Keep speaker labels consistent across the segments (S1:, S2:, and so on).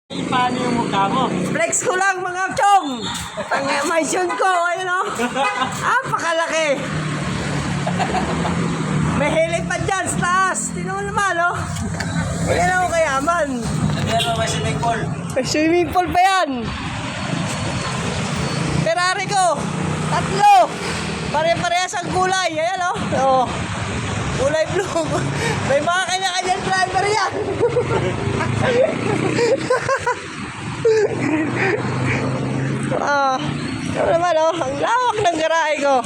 S1: Paano yung mukha mo?
S2: Flex ko lang mga chong. Ang mansion ko, ayun o. Pakalaki. May helipad dyan sa taas. Tinuon naman o. Ayan ako kayaman.
S1: Sabihan mo may swimming pool.
S2: May swimming pool pa yan. Ferrari ko. 3. Pare-parehas ang kulay. Ayan o. Oh. Kulay blue. May mga kanya-kanyang driver yan. Ano naman ang lawak ng garahe ko.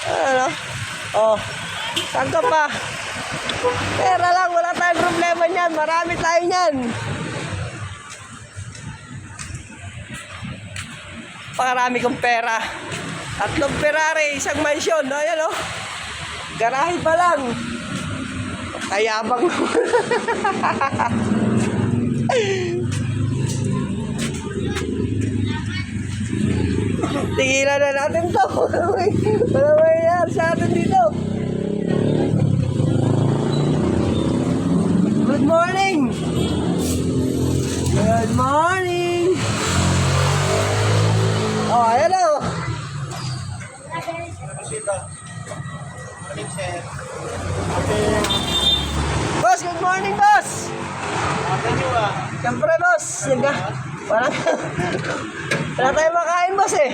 S2: Ano? Saan ka pa? Pera lang, wala tayong problema niyan. Marami tayo niyan. Pakarami kong pera. 3 Ferrari, 1 mansion. Ayan o. Garahe pa lang. Kayabang. Tigilan na natin to. Wala mayayari sa atin dito. Good morning. Good morning. Ayan o. Boss, good morning, boss. Siyempre, boss. Wala tayong makain, boss eh.